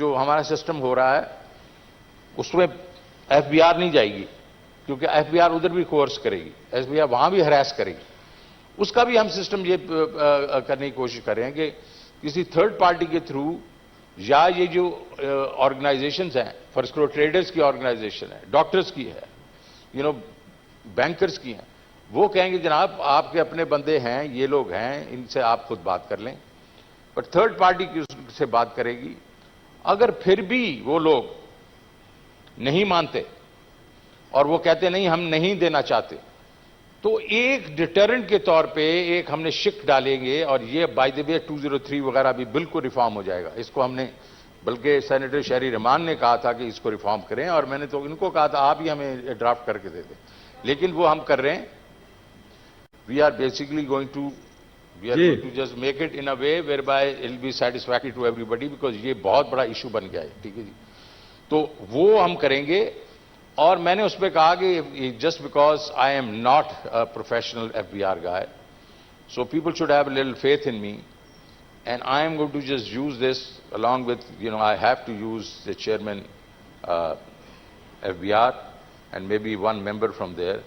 जो हमारा सिस्टम हो रहा है उसमें एफबीआर नहीं जाएगी, क्योंकि एफबीआर उधर भी कोर्स करेगी, एफबीआर वहां भी हरास करेगी। उसका भी हम सिस्टम ये करने की कोशिश कर रहे हैं कि किसी थर्ड पार्टी के थ्रू, या ये जो ऑर्गेनाइजेशंस हैं, फर्स्ट करो ट्रेडर्स की ऑर्गेनाइजेशन है, डॉक्टर्स की है, बैंकर्स की हैं, वो कहेंगे जनाब आपके अपने बंदे हैं, ये लोग हैं, इनसे आप खुद बात कर लें। पर थर्ड पार्टी से बात करेगी। अगर फिर भी वो लोग नहीं मानते और वो कहते नहीं हम नहीं देना चाहते, तो एक डिटरेंट के तौर पे एक हमने शिक डालेंगे, और ये बाय द वे 203 वगैरह भी बिल्कुल रिफॉर्म हो जाएगा। इसको हमने, बल्कि सेनेटर शहरी रहमान ने कहा था कि इसको रिफॉर्म करें, और मैंने तो इनको कहा था आप ही हमें ड्राफ्ट करके दे दें, लेकिन वो हम कर रहे हैं। We are basically going to just make it in a way whereby it will be satisfactory to everybody, because ये बहुत बड़ा इशू बन गया है। ठीक है जी, तो वो हम करेंगे। और मैंने उस पर कहा कि just because I am not a professional FBR guy, so people should have a little faith in me, and I am going to just use this along with, I have to use the chairman, FBR, and maybe one member from there.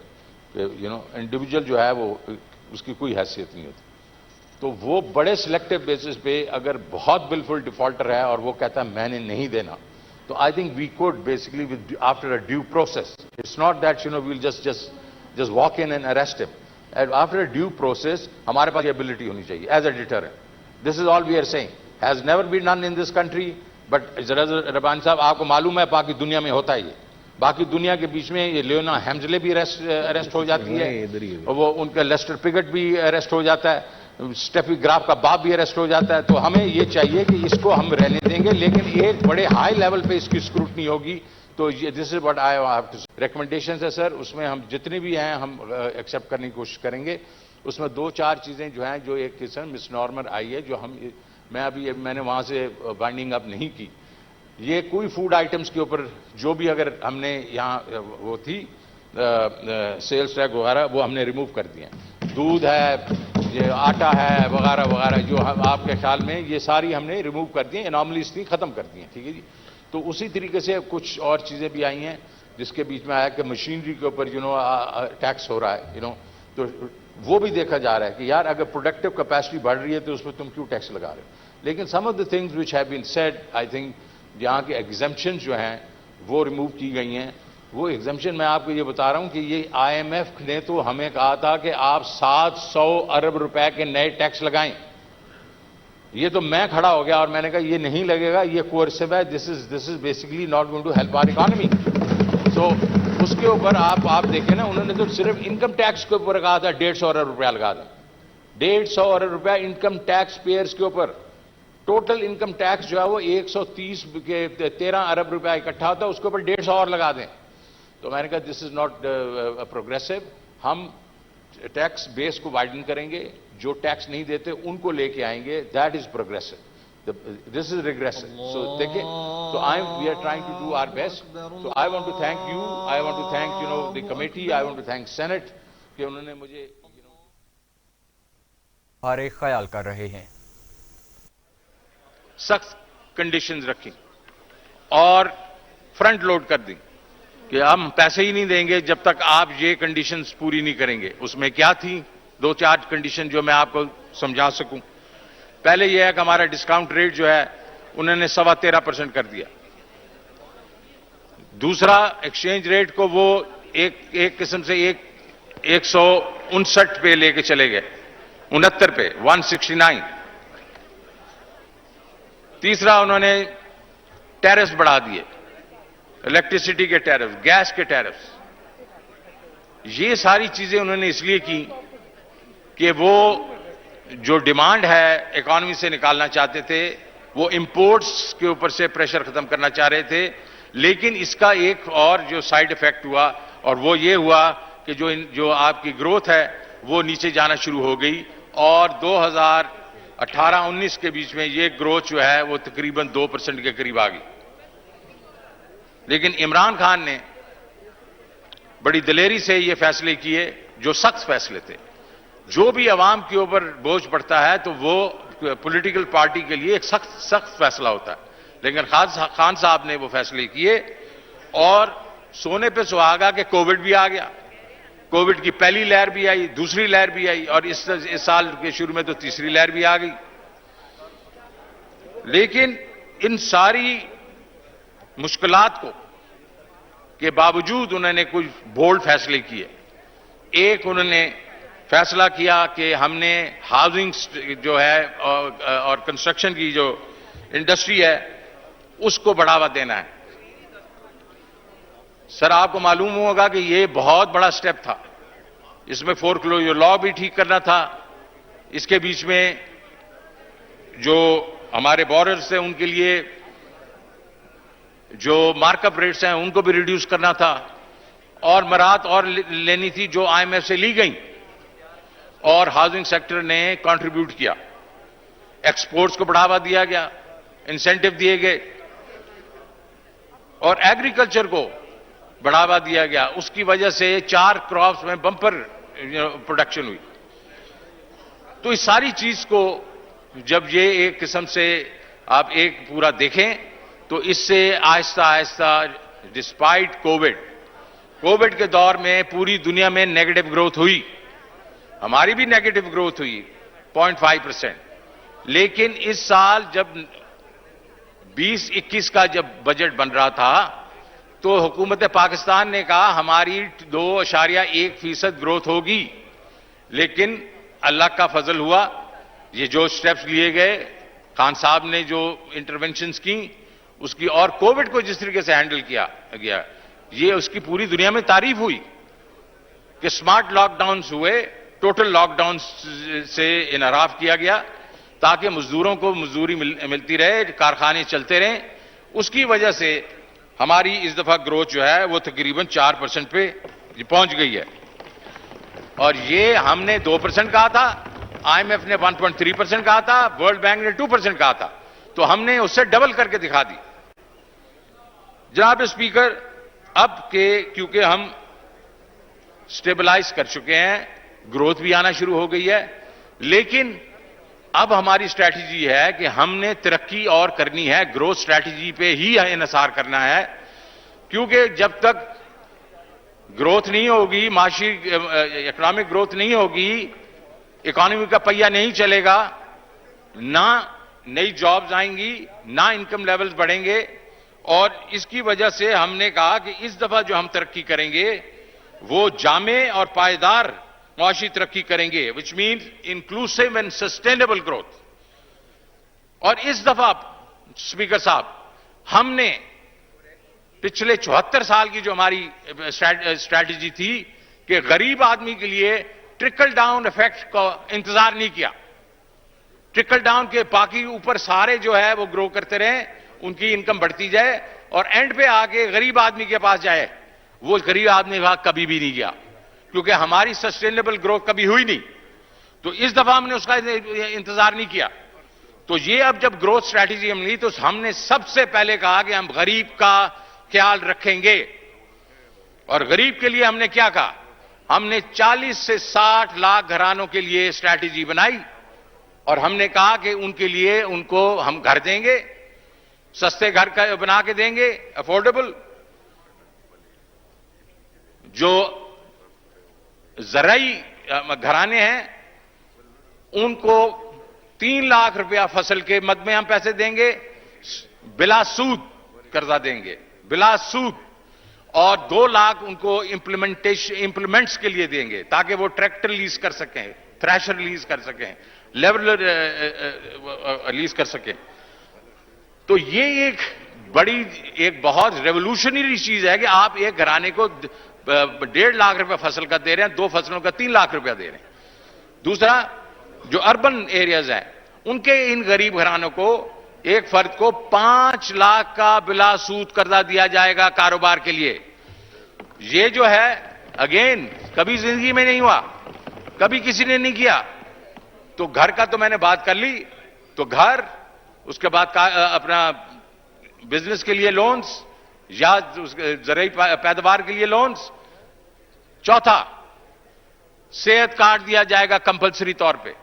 Individual जो है वो उसकी कोई हैसियत नहीं होती। तो वो बड़े सिलेक्टिव बेसिस पे अगर बहुत बिल्कुल डिफॉल्टर है और वो कहता है मैंने नहीं देना, तो I think we could basically with after a due process, it's not that we'll just walk in and arrest him. After a due process हमारे पास एबिलिटी होनी चाहिए as a deterrent. This is all we are saying. Has never been done in this country, but रबानी साहब आपको मालूम है बाकी दुनिया में होता है ये। बाकी दुनिया के बीच में ये लियोना हेम्सले भी अरेस्ट हो जाती है, और वो उनका लेस्टर पिगट भी अरेस्ट हो जाता है, स्टेफी ग्राफ का बाप भी अरेस्ट हो जाता है। तो हमें ये चाहिए कि इसको हम रहने देंगे, लेकिन एक बड़े हाई लेवल पे इसकी स्क्रूटनी होगी। तो this is what I have to say. Recommendations है सर, उसमें हम जितने भी हैं हम एक्सेप्ट करने की कोशिश करेंगे। उसमें 2-4 चीजें जो हैं, जो एक किस्म मिसनॉर्मल आई है, जो मैंने वहां से बाइंडिंग अप नहीं की। ये कोई फूड आइटम्स के ऊपर जो भी अगर हमने यहाँ वो थी सेल्स टैक्स वगैरह, वो हमने रिमूव कर दिए। दूध है, ये आटा है, वगैरह वगैरह, जो आपके ख्याल में ये सारी हमने रिमूव कर दी, एनॉमलीज थी, खत्म कर दी हैं। ठीक है जी। तो उसी तरीके से कुछ और चीजें भी आई हैं जिसके बीच में आया कि मशीनरी के ऊपर टैक्स हो रहा है, तो वो भी देखा जा रहा है कि यार अगर प्रोडक्टिव कैपेसिटी बढ़ रही है तो उसमें तुम क्यों टैक्स लगा रहे हो। लेकिन some of the things which have been said, I think यहाँ के एग्जम्पशन जो हैं वो रिमूव की गई हैं। वो एग्जम्पशन मैं आपको ये बता रहा हूँ कि ये IMF ने तो हमें कहा था कि आप 700 अरब रुपए के नए टैक्स लगाएं। ये तो मैं खड़ा हो गया और मैंने कहा ये नहीं लगेगा, ये कोर्सिव है, this is basically not going to help our economy. So उसके ऊपर आप देखें ना, उन्होंने तो सिर्फ इनकम टैक्स के ऊपर कहा था 150 अरब रुपया लगा दें। 150 अरब रुपया इनकम टैक्स पेयर्स के ऊपर। टोटल इनकम टैक्स जो है वो 130 के 13 अरब रुपया इकट्ठा होता है, उसके ऊपर 150 और लगा दें। तो मैंने कहा दिस इज नॉट प्रोग्रेसिव। हम टैक्स बेस को वाइडन करेंगे, जो टैक्स नहीं देते उनको लेके आएंगे, that is progressive. This is regressive. So देखिए, we are trying to do our best. So I want to thank you. I want to thank the committee. I want to thank Senate कि उन्होंने मुझे हमारे ख्याल कर रहे हैं। सख्त कंडीशंस रखी और फ्रंट लोड कर दी कि हम पैसे ही नहीं देंगे जब तक आप ये कंडीशंस पूरी नहीं करेंगे। उसमें क्या थी 2-4 कंडीशन जो मैं आपको समझा सकूं। पहले यह है कि हमारा डिस्काउंट रेट जो है उन्होंने 13.25% कर दिया। दूसरा, एक्सचेंज रेट को वो एक किस्म से 159 पे लेके चले गए, 69 पे, 169। तीसरा, उन्होंने टैरिफ बढ़ा दिए, इलेक्ट्रिसिटी के टैरिफ, गैस के टैरिफ। ये सारी चीजें उन्होंने इसलिए की कि वो जो डिमांड है इकोनॉमी से निकालना चाहते थे, वो इंपोर्ट्स के ऊपर से प्रेशर खत्म करना चाह रहे थे। लेकिन इसका एक और जो साइड इफेक्ट हुआ, और वो ये हुआ कि जो आपकी ग्रोथ है वो नीचे जाना शुरू हो गई, और 2018-19 के बीच में ये ग्रोथ जो है वो तकरीबन 2% के करीब आ गई। लेकिन इमरान खान ने बड़ी दिलेरी से ये फैसले किए, जो सख्त फैसले थे। जो भी अवाम के ऊपर बोझ पड़ता है तो वो पॉलिटिकल पार्टी के लिए एक सख्त फैसला होता है। लेकिन खान साहब ने वो फैसले किए और सोने पे सुहागा के कोविड भी आ गया। कोविड की पहली लहर भी आई, दूसरी लहर भी आई और इस साल के शुरू में तो तीसरी लहर भी आ गई। लेकिन इन सारी मुश्किलात को के बावजूद उन्होंने कुछ बोल्ड फैसले किए। एक, उन्होंने फैसला किया कि हमने हाउसिंग जो है और कंस्ट्रक्शन की जो इंडस्ट्री है उसको बढ़ावा देना है। सर, आपको मालूम होगा कि यह बहुत बड़ा स्टेप था। इसमें फोरक्लोजर लॉ भी ठीक करना था, इसके बीच में जो हमारे बोरर्स हैं उनके लिए जो मार्कअप रेट्स हैं उनको भी रिड्यूस करना था और मराहत और लेनी थी जो आईएमएफ से ली गई और हाउसिंग सेक्टर ने कंट्रीब्यूट किया। एक्सपोर्ट्स को बढ़ावा दिया गया, इंसेंटिव दिए गए और एग्रीकल्चर को बढ़ावा दिया गया। उसकी वजह से 4 क्रॉप्स में बम्पर प्रोडक्शन हुई। तो इस सारी चीज को जब ये एक किस्म से आप एक पूरा देखें तो इससे आहिस्ता आहिस्ता डिस्पाइट कोविड के दौर में पूरी दुनिया में नेगेटिव ग्रोथ हुई, हमारी भी नेगेटिव ग्रोथ हुई 0.5%। लेकिन इस साल जब 20-21 का जब बजट बन रहा था तो हुकूमत पाकिस्तान ने कहा हमारी 2.1% ग्रोथ होगी। लेकिन अल्लाह का फजल हुआ, ये जो स्टेप्स लिए गए, खान साहब ने जो इंटरवेंशंस की उसकी और कोविड को जिस तरीके से हैंडल किया गया, ये उसकी पूरी दुनिया में तारीफ हुई कि स्मार्ट लॉकडाउन हुए, टोटल लॉकडाउन से इनहराफ किया गया ताकि मजदूरों को मजदूरी मिलती रहे, कारखाने चलते रहें। उसकी वजह से हमारी इस दफा ग्रोथ जो है वो तकरीबन 4% पे पहुंच गई है और ये हमने 2% कहा था, आईएमएफ ने 1.3% कहा था, वर्ल्ड बैंक ने 2% कहा था, तो हमने उससे डबल करके दिखा दी। जनाब स्पीकर, अब के क्योंकि हम स्टेबलाइज कर चुके हैं, ग्रोथ भी आना शुरू हो गई है, लेकिन अब हमारी स्ट्रैटेजी है कि हमने तरक्की और करनी है, ग्रोथ स्ट्रैटेजी पे ही इन्हिसार करना है। क्योंकि जब तक ग्रोथ नहीं होगी, माशी इकोनॉमिक ग्रोथ नहीं होगी, इकोनॉमी का पहिया नहीं चलेगा, ना नई जॉब्स आएंगी, ना इनकम लेवल्स बढ़ेंगे। और इसकी वजह से हमने कहा कि इस दफा जो हम तरक्की करेंगे वो जामे और पायदार मुआशी तरक्की करेंगे, which means inclusive and sustainable growth. और इस दफा स्पीकर साहब, हमने पिछले 74 साल की जो हमारी स्ट्रैटेजी थी कि गरीब आदमी के लिए ट्रिकल डाउन इफेक्ट का इंतजार नहीं किया। ट्रिकल डाउन के बाकी ऊपर सारे जो है वो ग्रो करते रहे, उनकी इनकम बढ़ती जाए और एंड पे आके गरीब आदमी के पास जाए, वो गरीब आदमी के पास कभी भी नहीं गया क्योंकि हमारी सस्टेनेबल ग्रोथ कभी हुई नहीं। तो इस दफा हमने उसका इंतजार नहीं किया। तो ये अब जब ग्रोथ स्ट्रैटेजी हम ली तो हमने सबसे पहले कहा कि हम गरीब का ख्याल रखेंगे। और गरीब के लिए हमने क्या कहा, हमने 40 से 60 लाख घरानों के लिए स्ट्रैटेजी बनाई और हमने कहा कि उनके लिए उनको हम घर देंगे, सस्ते घर का बना के देंगे, अफोर्डेबल। जो जराई घराने हैं उनको 3 लाख रुपया फसल के मद में हम पैसे देंगे, बिला सूद कर्जा देंगे, बिला सूद। और 2 लाख उनको इंप्लीमेंट्स के लिए देंगे ताकि वो ट्रैक्टर लीज कर सकें, थ्रेशर लीज कर सकें, लेवलर लीज कर सकें। तो ये एक बहुत रेवोल्यूशनरी चीज है कि आप एक घराने को 1.5 लाख रुपया फसल का दे रहे हैं, 2 फसलों का 3 लाख रुपया दे रहे हैं। दूसरा, जो अर्बन एरियाज हैं उनके इन गरीब घरानों को एक फर्द को 5 लाख का बिला सूद कर्जा दिया जाएगा कारोबार के लिए। ये जो है अगेन कभी जिंदगी में नहीं हुआ, कभी किसी ने नहीं किया। तो घर का तो मैंने बात कर ली, तो घर, उसके बाद अपना बिजनेस के लिए लोन्स या जरिए पैदावार के लिए लोन्स। चौथा, सेहत कार्ड दिया जाएगा कंपलसरी तौर पे।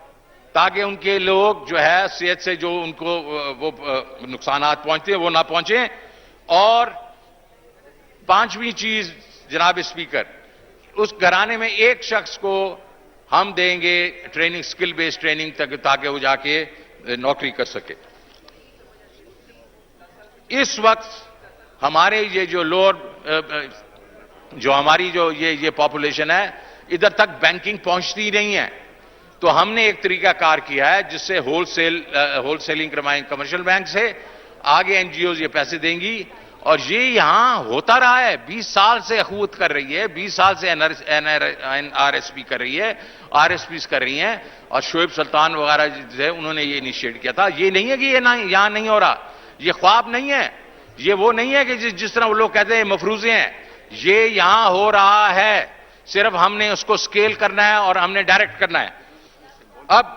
ताकि उनके लोग जो है सेहत से जो उनको वो नुकसानात पहुंचते हैं वो ना पहुंचे। और पांचवी चीज जनाब स्पीकर, उस घराने में एक शख्स को हम देंगे ट्रेनिंग, स्किल बेस्ड ट्रेनिंग तक, ताकि वो जाके नौकरी कर सके। इस वक्त हमारे ये जो लोअर जो हमारी जो ये पॉपुलेशन है, इधर तक बैंकिंग पहुंचती ही नहीं है। तो हमने एक तरीका कार किया है जिससे होलसेलिंग करवाएं कमर्शियल बैंक से, आगे एनजीओज ये पैसे देंगी। और ये यहां होता रहा है, 20 साल से अखूत कर रही है, 20 साल से एनआरएसपी कर रही है, आरएसपीज कर रही हैं। और शोएब सुल्तान वगैरह जो है उन्होंने ये इनिशिएट किया था। ये नहीं है कि ये यहां नहीं हो रहा, ये ख्वाब नहीं है, ये वो नहीं है कि जिस तरह वो लोग कहते हैं मफरूजे हैं, ये यहां हो रहा है। सिर्फ हमने उसको स्केल करना है और हमने डायरेक्ट करना है। अब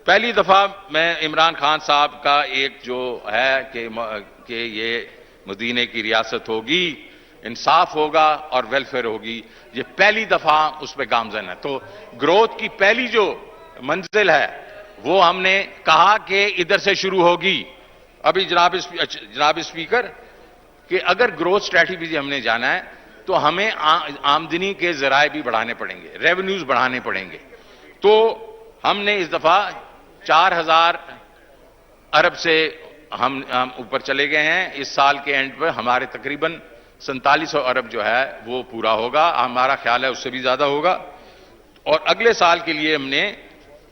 पहली दफा मैं इमरान खान साहब का एक जो है कि ये मदीने की रियासत होगी, इंसाफ होगा और वेलफेयर होगी, ये पहली दफा उस पर गामजन है। तो ग्रोथ की पहली जो मंजिल है वो हमने कहा कि इधर से शुरू होगी। अभी जनाब स्पीकर, कि अगर ग्रोथ स्ट्रैटेजी हमने जाना है तो हमें आमदनी के जराए भी बढ़ाने पड़ेंगे, रेवेन्यूज बढ़ाने पड़ेंगे। तो हमने इस दफा 4000 अरब से हम ऊपर चले गए हैं। इस साल के एंड पर हमारे तकरीबन 4700 अरब जो है वो पूरा होगा। हमारा ख्याल है उससे भी ज्यादा होगा। और अगले साल के लिए हमने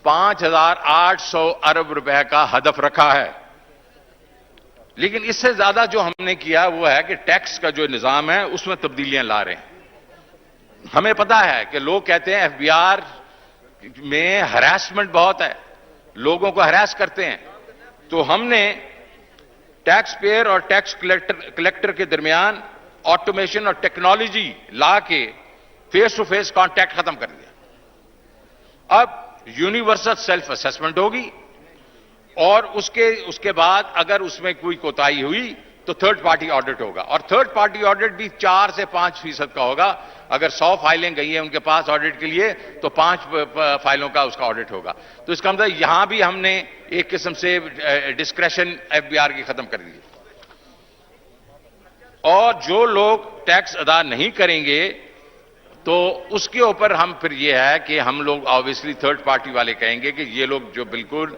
5800 अरब रुपए का हदफ रखा है। लेकिन इससे ज्यादा जो हमने किया वो है कि टैक्स का जो निजाम है उसमें तब्दीलियां ला रहे हैं। हमें पता है कि लोग कहते हैं एफबीआर में हरासमेंट बहुत है, लोगों को हरास करते हैं। तो हमने टैक्स पेयर और टैक्स कलेक्टर के दरमियान ऑटोमेशन और टेक्नोलॉजी ला के फेस टू फेस कांटेक्ट खत्म कर दिया। अब यूनिवर्सल सेल्फ असेसमेंट होगी और उसके बाद अगर उसमें कोई कोताही हुई तो थर्ड पार्टी ऑडिट होगा। और थर्ड पार्टी ऑडिट भी 4 से 5% का होगा। अगर 100 फाइलें गई हैं उनके पास ऑडिट के लिए तो 5 फाइलों का उसका ऑडिट होगा। तो इसका मतलब यहां भी हमने एक किस्म से डिस्क्रेशन एफबीआर की खत्म कर दी। और जो लोग टैक्स अदा नहीं करेंगे तो उसके ऊपर हम फिर यह है कि हम लोग ऑब्वियसली थर्ड पार्टी वाले कहेंगे कि ये लोग जो बिल्कुल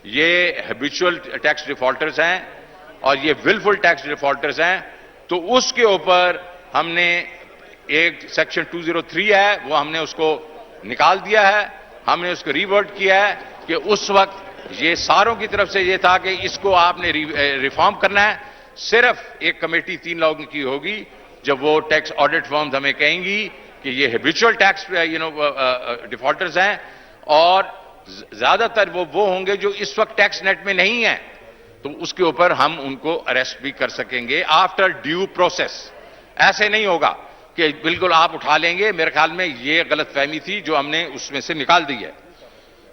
ये हैबिचुअल टैक्स डिफॉल्टर्स हैं और ये विलफुल टैक्स डिफॉल्टर्स हैं। तो उसके ऊपर हमने एक सेक्शन 203 है वो हमने उसको निकाल दिया है। हमने उसको रिवर्ट किया है कि उस वक्त ये सारों की तरफ से ये था कि इसको आपने रिफॉर्म करना है। सिर्फ एक कमेटी 3 लोगों की होगी जब वो टैक्स ऑडिट फर्म्स हमें कहेंगी कि ये हैबिचुअल टैक्स डिफॉल्टर्स हैं और ज्यादातर वो होंगे जो इस वक्त टैक्स नेट में नहीं है, तो उसके ऊपर हम उनको अरेस्ट भी कर सकेंगे आफ्टर ड्यू प्रोसेस। ऐसे नहीं होगा कि बिल्कुल आप उठा लेंगे। मेरे ख्याल में ये गलतफहमी थी जो हमने उसमें से निकाल दी है।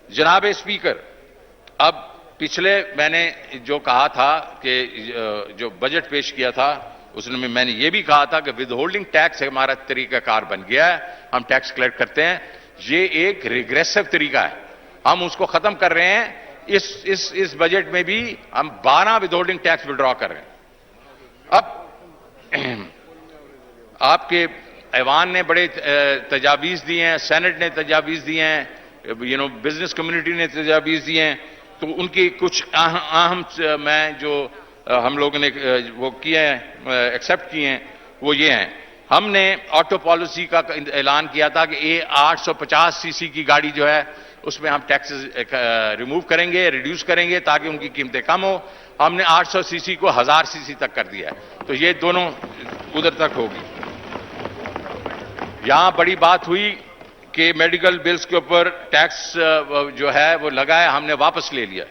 जनाब स्पीकर, अब पिछले मैंने जो कहा था कि जो बजट पेश किया था उसमें मैंने ये भी कहा था कि विद होल्डिंग टैक्स हमारा तरीकाकार बन गया है। हम टैक्स कलेक्ट करते हैं, ये एक रिग्रेसिव तरीका है, हम उसको खत्म कर रहे हैं। इस बजट में भी हम 12 विदहोल्डिंग टैक्स विड्रॉ कर रहे हैं। अब आपके ऐवान ने बड़े तजावीज दिए हैं, सेनेट ने तजावीज दिए हैं, बिजनेस कम्युनिटी ने तजावीज दिए हैं। तो उनकी कुछ अहम मैं जो हम लोगों ने वो किए हैं, एक्सेप्ट किए हैं, वो ये हैं। हमने ऑटो पॉलिसी का ऐलान किया था कि ये 850 सीसी की गाड़ी जो है उसमें हम टैक्सेस रिमूव करेंगे, रिड्यूस करेंगे ताकि उनकी कीमतें कम हो। हमने 800 सीसी को 1000 सीसी तक कर दिया है। तो ये दोनों उधर तक होगी। यहां बड़ी बात हुई कि मेडिकल बिल्स के ऊपर टैक्स जो है वो लगा है, हमने वापस ले लिया।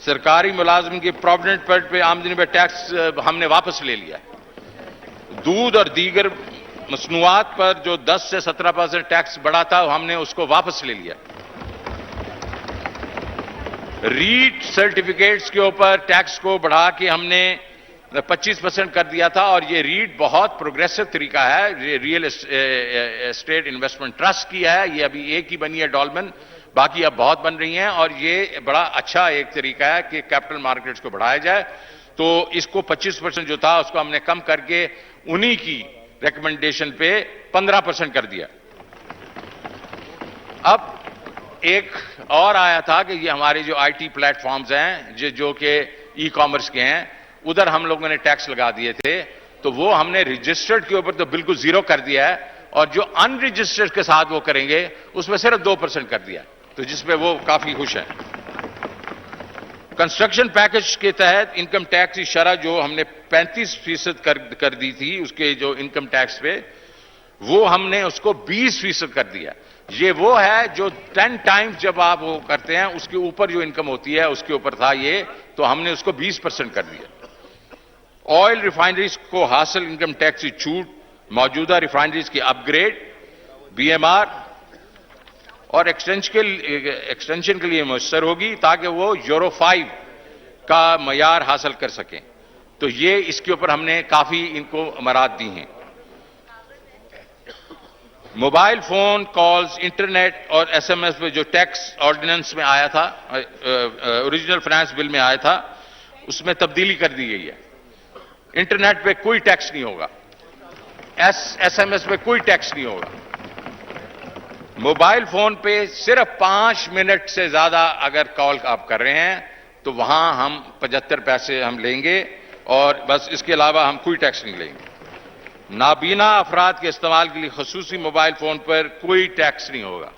सरकारी मुलाजिम की प्रोविडेंट फंड पे आमदनी पे टैक्स हमने वापस ले लिया। दूध और दीगर मसनूआत पर जो 10 से 17% टैक्स बढ़ा था हमने उसको वापस ले लिया। रीट सर्टिफिकेट्स के ऊपर टैक्स को बढ़ा के हमने 25% कर दिया था। और ये रीड बहुत प्रोग्रेसिव तरीका है, ये रियल एस्टेट इन्वेस्टमेंट ट्रस्ट की है, ये अभी एक ही बनी है डॉल्मेन, बाकी अब बहुत बन रही हैं। और ये बड़ा अच्छा एक तरीका है कि कैपिटल मार्केट्स को बढ़ाया जाए। तो इसको 25% जो था उसको हमने कम करके उन्हीं की रिकमेंडेशन पे 15% कर दिया। अब एक और आया था कि ये हमारे जो आईटी प्लेटफॉर्म्स हैं जो कि ई कॉमर्स के हैं, उधर हम लोगों ने टैक्स लगा दिए थे, तो वो हमने रजिस्टर्ड के ऊपर तो बिल्कुल जीरो कर दिया है, और जो अनरजिस्टर्ड के साथ वो करेंगे उसमें सिर्फ 2% कर दिया, तो जिसमें वो काफी खुश हैं। कंस्ट्रक्शन पैकेज के तहत इनकम टैक्स की शरह जो हमने 35% कर दी थी उसके जो इनकम टैक्स पे, वो हमने उसको 20% कर दिया। ये वो है जो 10 टाइम्स जब आप वो करते हैं उसके ऊपर जो इनकम होती है उसके ऊपर था ये, तो हमने उसको 20% कर दिया। ऑयल रिफाइनरीज को हासिल इनकम टैक्स की छूट मौजूदा रिफाइनरीज की अपग्रेड, बीएमआर और एक्सटेंशन के लिए मुयस्सर होगी ताकि वो यूरो 5 का मयार हासिल कर सकें। तो ये इसके ऊपर हमने काफी इनको अमरात दी हैं। मोबाइल फोन कॉल्स, इंटरनेट और एसएमएस पे जो टैक्स ऑर्डिनेंस में आया था, ओरिजिनल फाइनेंस बिल में आया था, उसमें तब्दीली कर दी गई है। इंटरनेट पे कोई टैक्स नहीं होगा, एसएमएस पे कोई टैक्स नहीं होगा। मोबाइल फोन पे सिर्फ 5 मिनट से ज्यादा अगर कॉल आप कर रहे हैं तो वहां हम 75 पैसे हम लेंगे, और बस इसके अलावा हम कोई टैक्स नहीं लेंगे। नाबीना अफराद के इस्तेमाल के लिए खसूसी मोबाइल फोन पर कोई टैक्स नहीं होगा।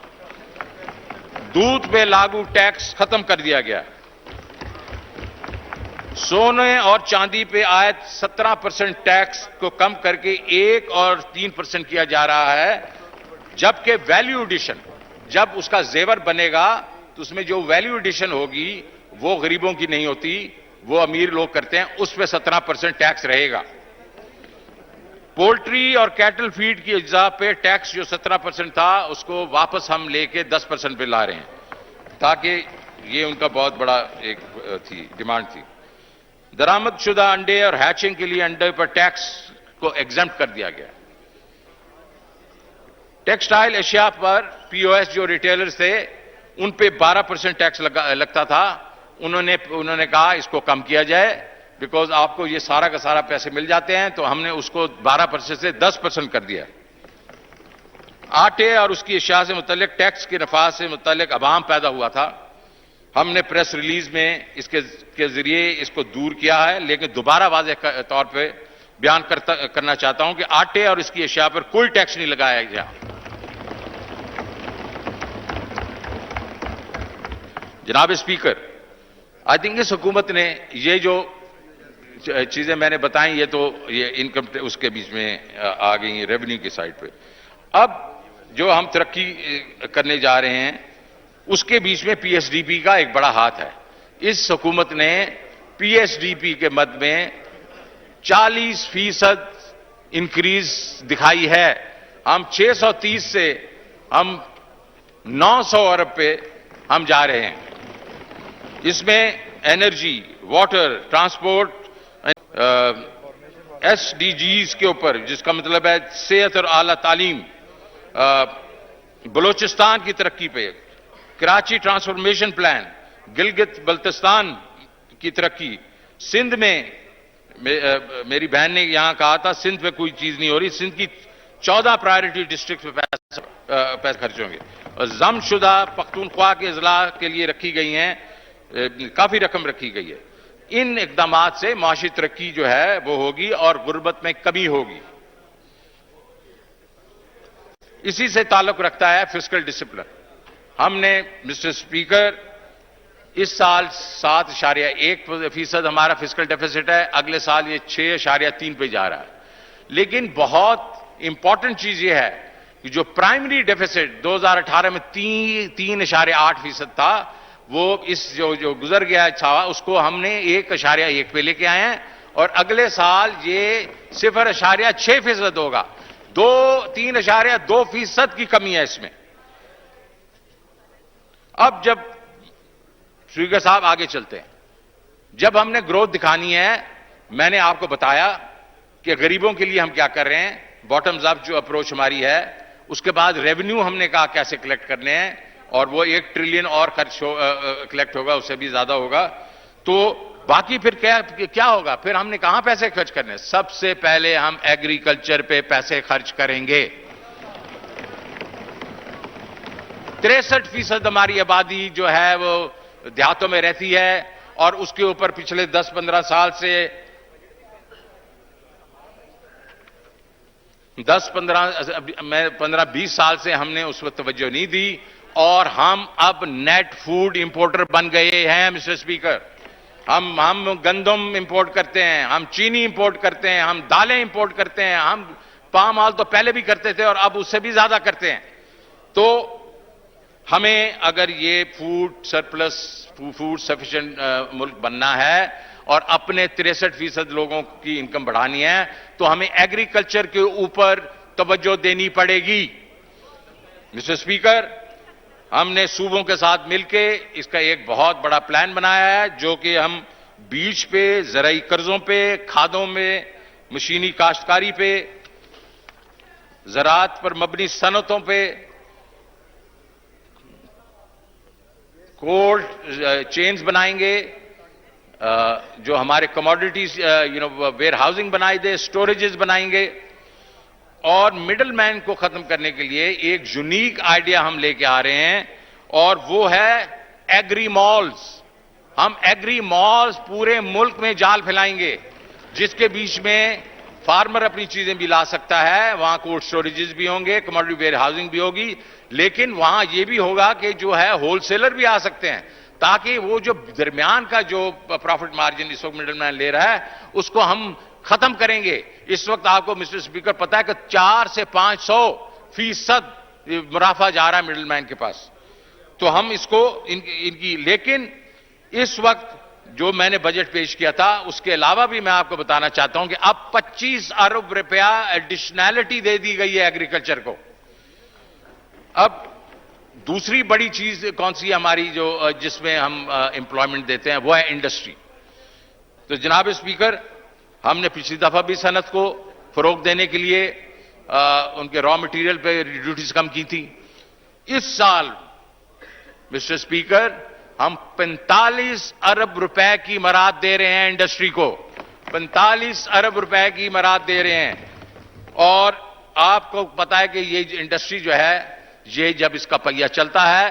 दूध पे लागू टैक्स खत्म कर दिया गया। सोने और चांदी पे आयत 17% टैक्स को कम करके 1 और 3% किया जा रहा है, जबकि वैल्यू एडिशन जब उसका जेवर बनेगा तो उसमें जो वैल्यू एडिशन होगी वो गरीबों की नहीं होती, वो अमीर लोग करते हैं, उस पर 17% टैक्स रहेगा। पोल्ट्री और कैटल फीड की अज्जा पे टैक्स जो 17% था उसको वापस हम लेके 10% पे ला रहे हैं, ताकि ये उनका बहुत बड़ा एक डिमांड थी। दरामदशुदा अंडे और हैचिंग के लिए अंडे पर टैक्स को एग्जम्प्ट कर दिया गया। टेक्सटाइल एशिया पर पीओएस जो रिटेलर्स थे उन पे 12% टैक्स लगता था, उन्होंने कहा इसको कम किया जाए, बिकॉज आपको ये सारा का सारा पैसे मिल जाते हैं, तो हमने उसको 12% से 10% कर दिया। आटे और उसकी अशिया से मुतल्लिक टैक्स के नफाज से मुतल्लिक अवाम पैदा हुआ था, हमने प्रेस रिलीज में इसके जरिए इसको दूर किया है, लेकिन दोबारा वाज़ेह तौर पे बयान करना चाहता हूं कि आटे और इसकी अशिया पर कोई टैक्स नहीं लगाया गया। जनाब स्पीकर, आई थिंक इस हुकूमत ने ये जो चीजें मैंने बताई ये इनकम उसके बीच में आ गई रेवेन्यू की साइड पे। अब जो हम तरक्की करने जा रहे हैं उसके बीच में पीएसडीपी का एक बड़ा हाथ है। इस हुकूमत ने पीएसडीपी के मद में 40% इंक्रीज दिखाई है। हम 630 से हम 900 अरब पे हम जा रहे हैं। इसमें एनर्जी, वाटर, ट्रांसपोर्ट, एसडीजीज के ऊपर, जिसका मतलब है सेहत और आला तालीम, बलोचिस्तान की तरक्की पे, कराची ट्रांसफॉर्मेशन प्लान, गिलगित बल्तिस्तान की तरक्की, सिंध में मेरी बहन ने यहां कहा था सिंध पे कोई चीज नहीं हो रही, सिंध की 14 प्रायोरिटी डिस्ट्रिक्ट पे पैसे खर्च होंगे। और जमशुदा पख्तूनख्वा के अजला के लिए रखी गई हैं, काफी रकम रखी गई है। इन इकदामात से माशी तरक्की जो है वो होगी और गुर्बत में कमी होगी। इसी से ताल्लुक रखता है फिस्कल डिसिप्लिन। हमने मिस्टर स्पीकर इस साल 7.1% हमारा फिस्कल डेफिसिट है, अगले साल ये 6.3 पे जा रहा है। लेकिन बहुत इंपॉर्टेंट चीज ये है कि जो प्राइमरी डेफिसिट 2018 में 3.8% था, वो इस जो गुजर गया था उसको हमने 1.1 पे लेके आए हैं, और अगले साल ये 0.6% होगा। 3.2% की कमी है इसमें। अब जब स्पीकर साहब आगे चलते हैं, जब हमने ग्रोथ दिखानी है मैंने आपको बताया कि गरीबों के लिए हम क्या कर रहे हैं, बॉटम्स अप जो अप्रोच हमारी है। उसके बाद रेवेन्यू हमने कहा कैसे कलेक्ट करने हैं, और वो 1 ट्रिलियन और खर्च कलेक्ट होगा, उससे भी ज्यादा होगा। तो बाकी फिर क्या होगा, फिर हमने कहां पैसे खर्च करने हैं। सबसे पहले हम एग्रीकल्चर पे पैसे खर्च करेंगे। 63% हमारी आबादी जो है वो देहातों में रहती है, और उसके ऊपर पिछले 10-15 साल से 15-20 साल से हमने उस वक्त तवज्जो नहीं दी, और हम अब नेट फूड इंपोर्टर बन गए हैं मिस्टर स्पीकर। हम गंदम इंपोर्ट करते हैं, हम चीनी इंपोर्ट करते हैं, हम दालें इंपोर्ट करते हैं, हम पाम ऑयल तो पहले भी करते थे और अब उससे भी ज्यादा करते हैं। तो हमें अगर ये फूड सरप्लस, फूड सफिशिएंट मुल्क बनना है और अपने 63% लोगों की इनकम बढ़ानी है, तो हमें एग्रीकल्चर के ऊपर तवज्जो देनी पड़ेगी। मिस्टर स्पीकर, हमने सूबों के साथ मिलकर इसका एक बहुत बड़ा प्लान बनाया है, जो कि हम बीज पे, ज़राई कर्जों पे, खादों में, मशीनी काश्तकारी पे, ज़राअत पर मबनी सनतों पे, कोल्ड चेन्स बनाएंगे, जो हमारे कमोडिटीज वेयर हाउसिंग बनाई दे, स्टोरेजेस बनाएंगे, और मिडल मैन को खत्म करने के लिए एक यूनिक आइडिया हम लेके आ रहे हैं, और वो है एग्री मॉल्स। हम एग्री मॉल्स पूरे मुल्क में जाल फैलाएंगे, जिसके बीच में फार्मर अपनी चीजें भी ला सकता है, वहां कोल्ड स्टोरेजेस भी होंगे, कमोडिटी वेयर हाउसिंग भी होगी, लेकिन वहां यह भी होगा कि जो है होलसेलर भी आ सकते हैं, ताकि वो जो दरमियान का जो प्रॉफिट मार्जिन इस वक्त मिडल मैन ले रहा है, उसको हम खत्म करेंगे। इस वक्त आपको मिस्टर स्पीकर पता है कि 400 से 500% मुनाफा जा रहा है मिडल मैन के पास। तो हम इसको इनकी लेकिन इस वक्त जो मैंने बजट पेश किया था, उसके अलावा भी मैं आपको बताना चाहता हूं कि अब 25 अरब रुपया एडिशनैलिटी दे दी गई है एग्रीकल्चर को। अब दूसरी बड़ी चीज कौन सी हमारी जो जिसमें हम एम्प्लॉयमेंट देते हैं, वो है इंडस्ट्री। तो जनाब स्पीकर, हमने पिछली दफा भी सनत को फरोग देने के लिए उनके रॉ मटेरियल पे ड्यूटीज कम की थी। इस साल मिस्टर स्पीकर, हम 45 अरब रुपए की मराद दे रहे हैं इंडस्ट्री को, 45 अरब रुपए की मराद दे रहे हैं। और आपको पता है कि ये इंडस्ट्री जो है, ये जब इसका पहिया चलता है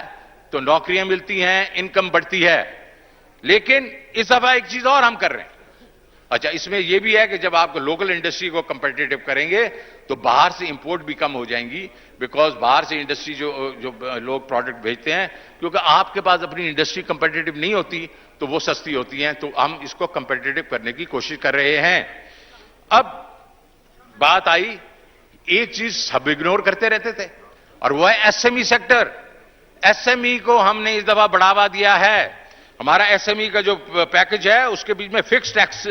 तो नौकरियां मिलती हैं, इनकम बढ़ती है। लेकिन इस दफा एक चीज और हम कर रहे हैं। अच्छा, इसमें यह भी है कि जब आपको लोकल इंडस्ट्री को कंपेटिटिव करेंगे तो बाहर से इंपोर्ट भी कम हो जाएंगी, बिकॉज बाहर से इंडस्ट्री जो लोग प्रोडक्ट भेजते हैं, क्योंकि आपके पास अपनी इंडस्ट्री कंपेटिटिव नहीं होती तो वो सस्ती होती हैं। तो हम इसको कंपेटिटिव करने की कोशिश कर रहे हैं। अब बात आई, एक चीज सब इग्नोर करते रहते थे, और वो है एसएमई सेक्टर। एसएमई को हमने इस दफा बढ़ावा दिया है। हमारा एसएमई का जो पैकेज है, उसके बीच में फिक्स टैक्स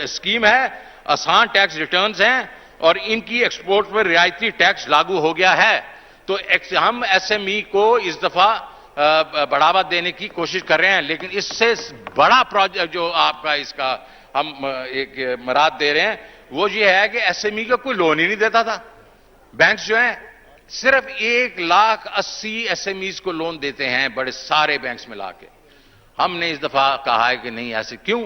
स्कीम है, आसान टैक्स रिटर्न्स हैं, और इनकी एक्सपोर्ट पर रियायती टैक्स लागू हो गया है। तो हम एसएमई को इस दफा बढ़ावा देने की कोशिश कर रहे हैं। लेकिन इससे बड़ा प्रोजेक्ट जो आपका इसका हम एक मराद दे रहे हैं, वो ये है कि एसएमई का कोई लोन ही नहीं देता था। बैंक्स जो हैं सिर्फ 1,80,000 एसएमईज को लोन देते हैं, बड़े सारे बैंक्स मिला के। हमने इस दफा कहा है कि नहीं, ऐसे क्यों?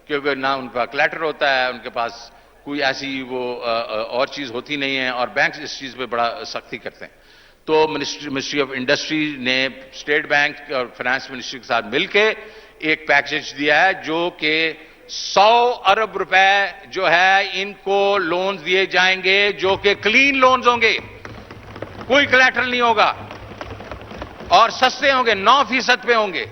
क्योंकि ना उनका कलेक्टर होता है, उनके पास कोई ऐसी वो और चीज होती नहीं है, और बैंक इस चीज पे बड़ा सख्ती करते हैं। तो मिनिस्ट्री ऑफ इंडस्ट्री ने स्टेट बैंक और फाइनेंस मिनिस्ट्री के साथ मिलकर एक पैकेज दिया है, जो कि 100 अरब रुपए जो है इनको लोन दिए जाएंगे, जो कि क्लीन लोन्स होंगे, कोई कलेक्टर नहीं होगा, और सस्ते होंगे, 9% पे होंगे।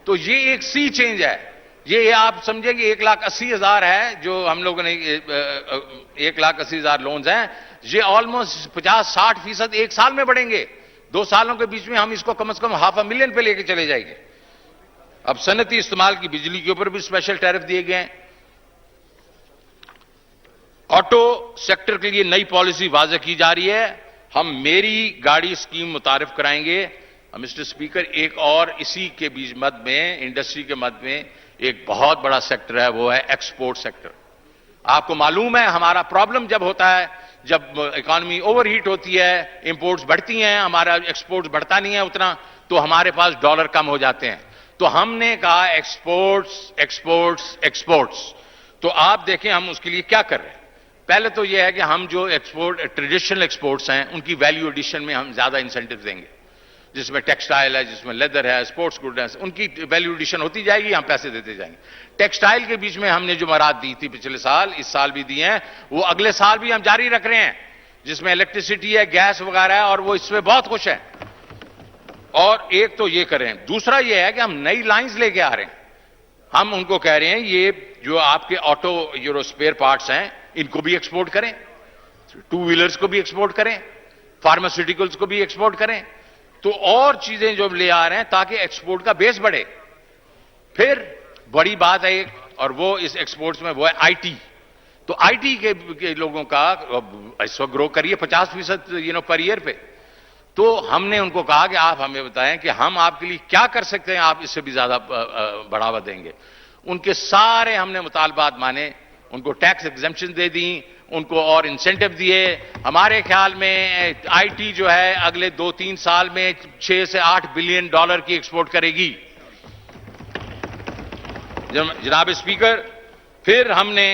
तो ये एक सी चेंज है। ये आप समझे कि 1,80,000 है जो हम लोगों ने 1,80,000 लोन्स हैं, ये ऑलमोस्ट 50-60% एक साल में बढ़ेंगे। 2 सालों के बीच में हम इसको कम से कम 500,000 पे लेके चले जाएंगे। अब सनती इस्तेमाल की बिजली के ऊपर भी स्पेशल टैरिफ दिए गए हैं। ऑटो सेक्टर के लिए नई पॉलिसी वाज़ेह की जा रही है। हम मेरी गाड़ी स्कीम मुतारिफ कराएंगे। मिस्टर स्पीकर, एक और इसी के बीच मद में, इंडस्ट्री के मद में एक बहुत बड़ा सेक्टर है, वो है एक्सपोर्ट सेक्टर। आपको मालूम है हमारा प्रॉब्लम जब होता है, जब इकॉनमी ओवरहीट होती है, इंपोर्ट्स बढ़ती हैं, हमारा एक्सपोर्ट्स बढ़ता नहीं है उतना, तो हमारे पास डॉलर कम हो जाते हैं। तो हमने कहा एक्सपोर्ट्स एक्सपोर्ट्स एक्सपोर्ट्स। तो आप देखें हम उसके लिए क्या कर रहे हैं। पहले तो यह है कि हम जो एक्सपोर्ट ट्रेडिशनल एक्सपोर्ट्स हैं उनकी वैल्यू एडिशन में हम ज्यादा इंसेंटिव देंगे, जिसमें टेक्सटाइल है, जिसमें लेदर है, स्पोर्ट्स गुड है, उनकी वैल्यू एडिशन होती जाएगी, हम पैसे देते जाएंगे। टेक्सटाइल के बीच में हमने जो मराद दी थी पिछले साल, इस साल भी दी हैं, वो अगले साल भी हम जारी रख रहे हैं, जिसमें इलेक्ट्रिसिटी है, गैस वगैरह है, और वो इसमें बहुत खुश हैं। और एक तो ये कर रहे हैं, दूसरा ये है कि हम नई लाइंस लेके आ रहे हैं। हम उनको कह रहे हैं ये जो आपके ऑटो यूरो स्पेयर पार्ट्स हैं इनको भी एक्सपोर्ट करें, टू व्हीलर्स को भी एक्सपोर्ट करें, फार्मास्यूटिकल्स को भी एक्सपोर्ट करें, तो और चीजें जो ले आ रहे हैं ताकि एक्सपोर्ट का बेस बढ़े। फिर बड़ी बात है एक, और वो इस एक्सपोर्ट्स में वो है आईटी। तो आईटी के लोगों का इस वक्त ग्रो करिए 50% पर ईयर पे। तो हमने उनको कहा कि आप हमें बताएं कि हम आपके लिए क्या कर सकते हैं, आप इससे भी ज्यादा बढ़ावा देंगे। उनके सारे हमने मुतालबात माने, उनको टैक्स एग्जेम्पशन दे दी, उनको और इंसेंटिव दिए। हमारे ख्याल में आईटी जो है अगले 2-3 साल में 6 से 8 बिलियन डॉलर की एक्सपोर्ट करेगी। जनाब स्पीकर, फिर हमने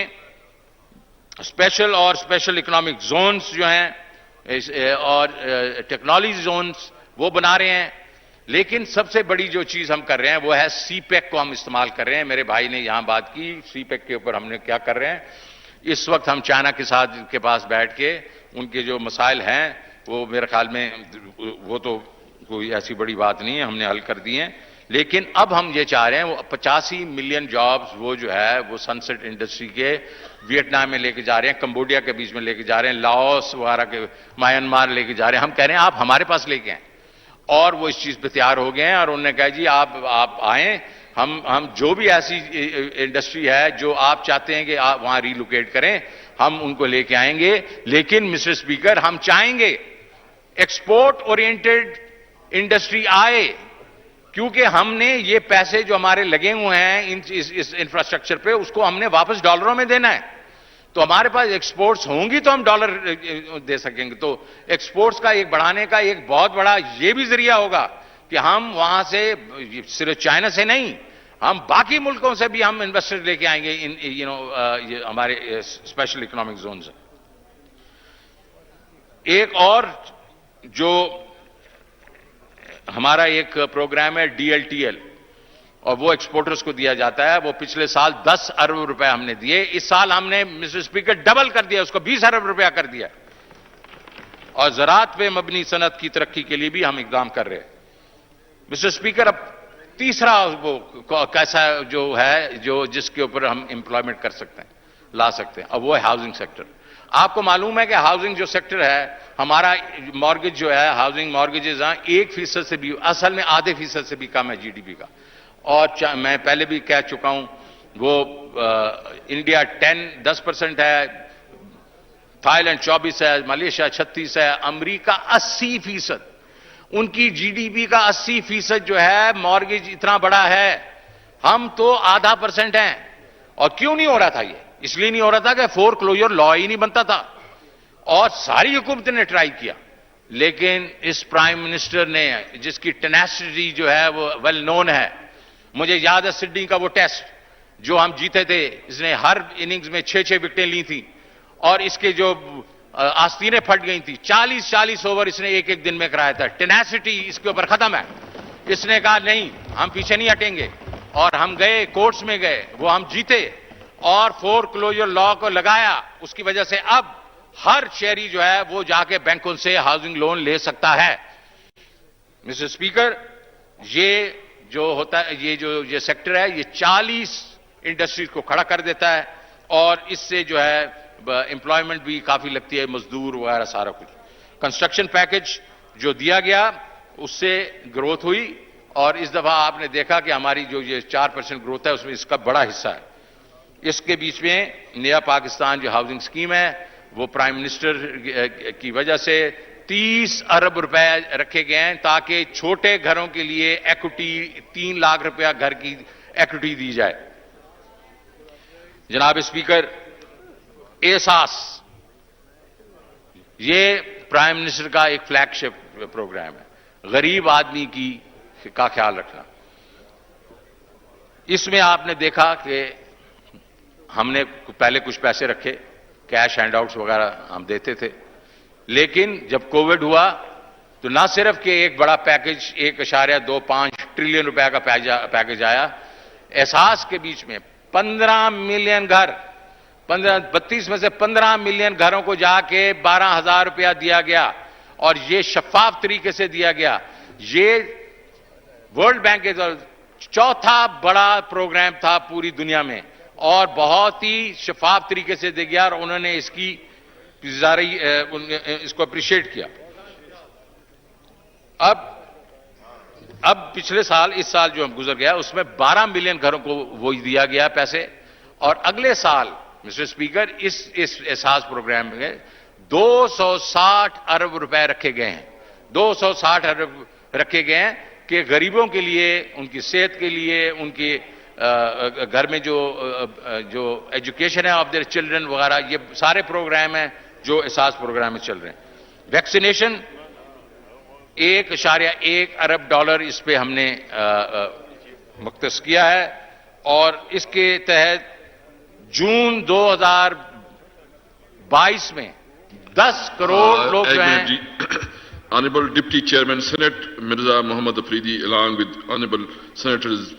स्पेशल और स्पेशल इकोनॉमिक जोन्स जो हैं और टेक्नोलॉजी जोन्स वो बना रहे हैं। लेकिन सबसे बड़ी जो चीज हम कर रहे हैं वो है सीपेक को हम इस्तेमाल कर रहे हैं। मेरे भाई ने यहां बात की सीपेक के ऊपर, हमने क्या कर रहे हैं इस वक्त, हम चाइना के साथ के पास बैठ के उनके जो मसाइल हैं वो मेरे ख्याल में वो तो कोई ऐसी बड़ी बात नहीं है, हमने हल कर दिए हैं। लेकिन अब हम ये चाह रहे हैं वो 85 मिलियन जॉब्स वो जो है वो सनसेट इंडस्ट्री के वियतनाम में लेके जा रहे हैं, कंबोडिया के बीच में लेके जा रहे हैं, लाओस वगैरह के म्यांमार लेके जा रहे हैं। हम कह रहे हैं आप हमारे पास लेके आए, और वो इस चीज पे तैयार हो गए हैं। और उन्होंने कहा जी आप आए, हम जो भी ऐसी इंडस्ट्री है जो आप चाहते हैं कि आप वहां रिलोकेट करें, हम उनको लेके आएंगे। लेकिन मिस्टर स्पीकर, हम चाहेंगे एक्सपोर्ट ओरिएंटेड इंडस्ट्री आए, क्योंकि हमने ये पैसे जो हमारे लगे हुए हैं इस इंफ्रास्ट्रक्चर पे, उसको हमने वापस डॉलरों में देना है। तो हमारे पास एक्सपोर्ट्स होंगी तो हम डॉलर दे सकेंगे। तो एक्सपोर्ट्स का एक बढ़ाने का एक बहुत बड़ा ये भी जरिया होगा कि हम वहां से सिर्फ चाइना से नहीं, हम बाकी मुल्कों से भी हम इन्वेस्टर लेके आएंगे इन हमारे स्पेशल इकोनॉमिक जोन से। एक और जो हमारा एक प्रोग्राम है डीएलटीएल, और वो एक्सपोर्टर्स को दिया जाता है। वो पिछले साल 10 अरब रुपए हमने दिए, इस साल हमने मिस्टर स्पीकर डबल कर दिया, उसको 20 अरब रुपया कर दिया। और ज़राअत पे मबनी सनत की तरक्की के लिए भी हम इकदाम कर रहे हैं। मिस्टर स्पीकर, अब तीसरा वो कैसा जो है जो जिसके ऊपर हम एम्प्लॉयमेंट कर सकते हैं, ला सकते हैं, अब वो है हाउसिंग सेक्टर। आपको मालूम है कि हाउसिंग जो सेक्टर है हमारा, मॉर्गेज जो है, हाउसिंग मॉर्गेजेस 1% से भी, असल में आधे फीसद से भी कम है जीडीपी का। और मैं पहले भी कह चुका हूं, वो इंडिया 10% है, थाईलैंड 24 है, मलेशिया 36 है, अमेरिका 80%। उनकी जीडीपी का 80% जो है मॉर्गेज इतना बड़ा है, हम तो आधा % हैं। और क्यों नहीं हो रहा था ये? इसलिए नहीं हो रहा था कि फोरक्लोजर लॉ ही नहीं बनता था, और सारी हुकूमत ने ट्राई किया। लेकिन इस प्राइम मिनिस्टर ने, जिसकी टेनेसिटी जो है वो वेल नोन है, मुझे याद है सिडनी का वो टेस्ट जो हम जीते थे, इसने हर इनिंग्स में 6-6 विकेटें ली थी, और इसके जो आस्तीनें फट गई थी, 40-40 ओवर इसने एक दिन में कराया था। टेनेसिटी इसके ऊपर खत्म है। इसने कहा नहीं, हम पीछे नहीं हटेंगे, और हम गए, कोर्ट्स में गए, वो हम जीते, और फोरक्लोजर लॉ को लगाया। उसकी वजह से अब हर शहरी जो है वो जाके बैंकों से हाउसिंग लोन ले सकता है। मिस्टर स्पीकर, ये जो होता है, ये सेक्टर है, ये 40 इंडस्ट्रीज को खड़ा कर देता है, और इससे जो है एम्प्लॉयमेंट भी काफी लगती है, मजदूर वगैरह सारा कुछ। कंस्ट्रक्शन पैकेज जो दिया गया उससे ग्रोथ हुई, और इस दफा आपने देखा कि हमारी जो ये 4% ग्रोथ है उसमें इसका बड़ा हिस्सा है। इसके बीच में नया पाकिस्तान जो हाउसिंग स्कीम है वो प्राइम मिनिस्टर की वजह से 30 अरब रुपए रखे गए हैं, ताकि छोटे घरों के लिए इक्विटी 3 लाख रुपया घर की इक्विटी दी जाए। जनाब स्पीकर, एहसास, ये प्राइम मिनिस्टर का एक फ्लैगशिप प्रोग्राम है, गरीब आदमी का ख्याल रखना। इसमें आपने देखा कि हमने पहले कुछ पैसे रखे, कैश हैंडआउट्स वगैरह हम देते थे, लेकिन जब कोविड हुआ तो ना सिर्फ कि एक बड़ा पैकेज 1.25 ट्रिलियन रुपए का पैकेज आया, एहसास के बीच में 15 मिलियन घर, 32 में से 15 मिलियन घरों को जाके 12,000 रुपया दिया गया, और ये शफाफ तरीके से दिया गया। ये वर्ल्ड बैंक के चौथा बड़ा प्रोग्राम था पूरी दुनिया में, और बहुत ही शफाफ तरीके से दिया गया, और उन्होंने इसको अप्रिशिएट किया। अब पिछले साल, इस साल जो हम गुजर गया, उसमें 12 मिलियन घरों को वो दिया गया पैसे, और अगले साल मिस्टर स्पीकर इस एहसास प्रोग्राम में 260 अरब रुपए रखे गए हैं। 260 अरब रखे गए हैं कि गरीबों के लिए, उनकी सेहत के लिए, उनके घर में जो एजुकेशन है ऑफ देयर चिल्ड्रन वगैरह, ये सारे प्रोग्राम हैं जो एहसास प्रोग्राम में चल रहे हैं। वैक्सीनेशन 1.1 अरब डॉलर इस पे हमने मुख्तस किया है, और इसके तहत जून 2022 में 10 करोड़ लोग जो हैं। Honorable Deputy Chairman Senate Mirza Muhammad Afridi, along with Honorable Senators,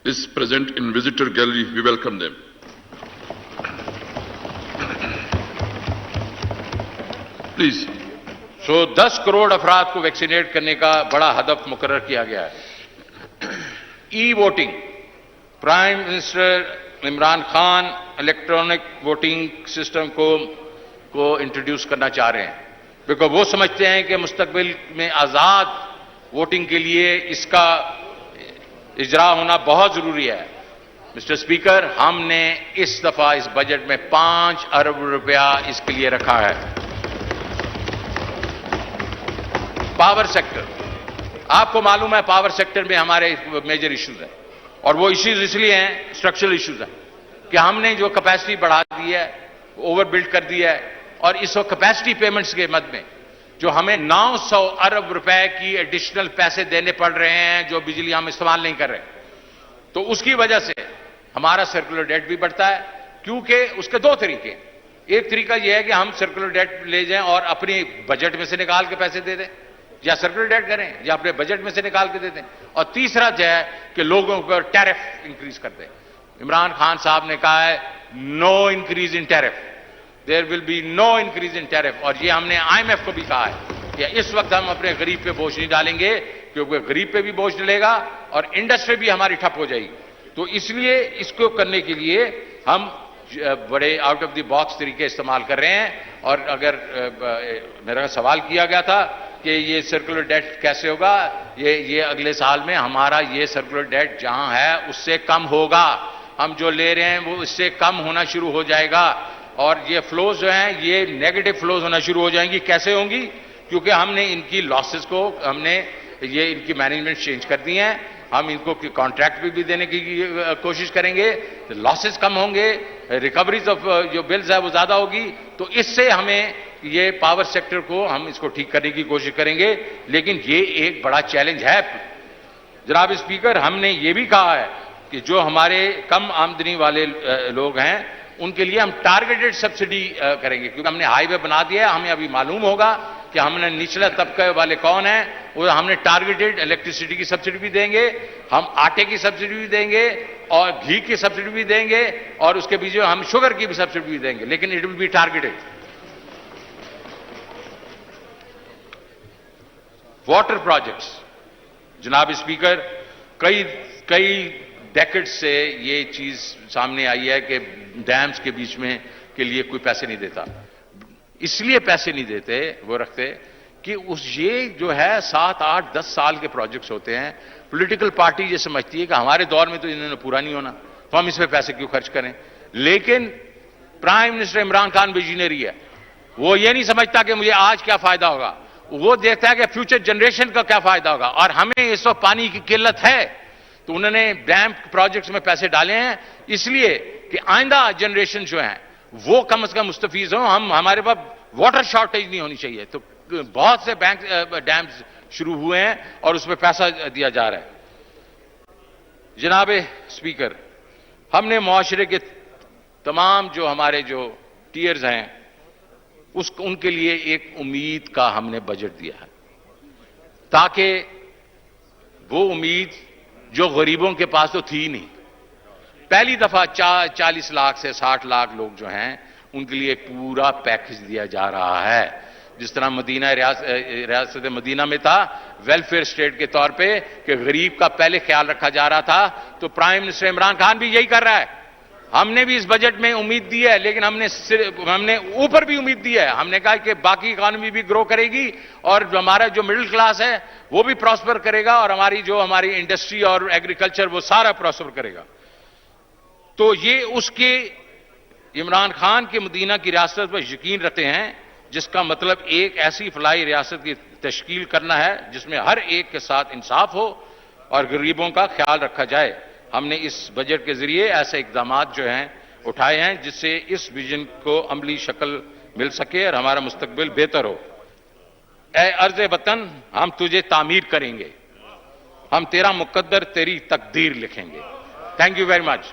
is present in visitor gallery. We welcome them. Please. So 10 crore अफराद को वैक्सीनेट करने का बड़ा हदफ मुकर्रर किया गया है। E voting, prime minister Imran Khan electronic voting system को इंट्रोड्यूस करना चाह रहे हैं, बिकॉज वो समझते हैं कि मुस्तकबिल में आजाद वोटिंग के लिए इसका इजरा होना बहुत जरूरी है। मिस्टर स्पीकर, हमने इस दफा इस बजट में 5 अरब रुपया इसके लिए रखा है। पावर सेक्टर, आपको मालूम है पावर सेक्टर में हमारे मेजर इश्यूज हैं, और वो इश्यूज इसलिए हैं, स्ट्रक्चरल इश्यूज हैं, कि हमने जो कैपेसिटी बढ़ा दी है, ओवर बिल्ड कर दी है, और इस कैपेसिटी पेमेंट्स के मद में जो हमें 900 अरब रुपए की एडिशनल पैसे देने पड़ रहे हैं, जो बिजली हम इस्तेमाल नहीं कर रहे, तो उसकी वजह से हमारा सर्कुलर डेट भी बढ़ता है। क्योंकि उसके दो तरीके हैं, एक तरीका यह है कि हम सर्कुलर डेट ले जाएं और अपनी बजट में से निकाल के पैसे दे दें, या सर्कुलर डेट करें या अपने बजट में से निकाल के दे दें, और तीसरा जो है कि लोगों पर टैरिफ इंक्रीज कर दें। इमरान खान साहब ने कहा है no increase in tariff, there will be no increase in tariff, और ये हमने IMF को भी कहा है कि इस वक्त हम अपने गरीब पे बोझ नहीं डालेंगे, क्योंकि गरीब पे भी बोझ डलेगा और इंडस्ट्री भी हमारी ठप हो जाएगी। तो इसलिए इसको करने के लिए हम बड़े आउट ऑफ द बॉक्स तरीके इस्तेमाल कर रहे हैं। और अगर मेरा सवाल किया गया था कि ये सर्कुलर डेट कैसे होगा, ये अगले साल में हमारा ये सर्कुलर डेट जहां है उससे कम होगा, हम जो ले रहे हैं वो इससे कम होना शुरू हो जाएगा, और ये फ्लोज जो हैं ये नेगेटिव फ्लोज होना शुरू हो जाएंगी। कैसे होंगी? क्योंकि हमने इनकी लॉसेस को, हमने ये इनकी मैनेजमेंट चेंज कर दी है, हम इनको कॉन्ट्रैक्ट भी देने की कोशिश करेंगे, तो लॉसेस कम होंगे, रिकवरीज ऑफ जो बिल्स है वो ज्यादा होगी, तो इससे हमें ये पावर सेक्टर को हम इसको ठीक करने की कोशिश करेंगे। लेकिन ये एक बड़ा चैलेंज है जनाब स्पीकर। हमने ये भी कहा है कि जो हमारे कम आमदनी वाले लोग हैं उनके लिए हम टारगेटेड सब्सिडी करेंगे, क्योंकि हमने हाईवे बना दिया है, हमें अभी मालूम होगा कि हमने निचला तबके वाले कौन है, वो हमने टारगेटेड इलेक्ट्रिसिटी की सब्सिडी भी देंगे, हम आटे की सब्सिडी भी देंगे, और घी की सब्सिडी भी देंगे, और उसके बीच में हम शुगर की भी सब्सिडी भी देंगे, लेकिन it will be targeted. Water projects, जनाब स्पीकर, कई डेकेड से ये चीज सामने आई है कि डैम्स के बीच में के लिए कोई पैसे नहीं देता। इसलिए पैसे नहीं देते वो रखते कि ये जो है 7, 8, 10 साल के प्रोजेक्ट्स होते हैं। पॉलिटिकल पार्टी ये समझती है कि हमारे दौर में तो इन्होंने पूरा नहीं होना, तो हम इस पे पैसे क्यों खर्च करें। लेकिन prime minister Imran Khan visionary है, वो ये नहीं समझता कि मुझे आज क्या फायदा होगा, वो देखता है कि फ्यूचर जनरेशन का क्या फायदा होगा। और हमें इस वक्त पानी की किल्लत है, तो उन्होंने डैम प्रोजेक्ट्स में पैसे डाले हैं इसलिए कि आइंदा जनरेशन जो है वो कम से कम मुस्तफीज हों। हमारे पास वाटर शॉर्टेज नहीं होनी चाहिए। तो बहुत से बैंक डैम्स शुरू हुए हैं और उसमें पैसा दिया जा रहा है। जनाब स्पीकर, हमने मुआशरे के तमाम जो हमारे जो टीयर्स हैं उनके लिए एक उम्मीद का हमने बजट दिया है, ताकि वो उम्मीद जो गरीबों के पास तो थी नहीं, पहली दफा 40 लाख से 60 लाख लोग जो हैं उनके लिए एक पूरा पैकेज दिया जा रहा है। जिस तरह मदीना रियासत मदीना में था वेलफेयर स्टेट के तौर पे कि गरीब का पहले ख्याल रखा जा रहा था, तो प्राइम मिनिस्टर इमरान खान भी यही कर रहा है। हमने भी इस बजट में उम्मीद दी है, लेकिन हमने ऊपर भी उम्मीद दी है। हमने कहा कि बाकी इकॉनमी भी ग्रो करेगी और हमारा जो मिडिल क्लास है वो भी प्रॉस्पर करेगा और हमारी इंडस्ट्री और एग्रीकल्चर वो सारा प्रॉस्पर करेगा। तो ये उसके इमरान खान के मदीना की रियासत पर यकीन रखते हैं, जिसका मतलब एक ऐसी फलाही रियासत की तश्कील करना है जिसमें हर एक के साथ इंसाफ हो और गरीबों का ख्याल रखा जाए। हमने इस बजट के जरिए ऐसे इकदाम जो हैं उठाए हैं जिससे इस विजन को अमली शक्ल मिल सके और हमारा मुस्तकबिल बेहतर हो। ए अर्ज़ वतन, हम तुझे तामीर करेंगे, हम तेरा मुकद्दर तेरी तकदीर लिखेंगे। Thank you very much.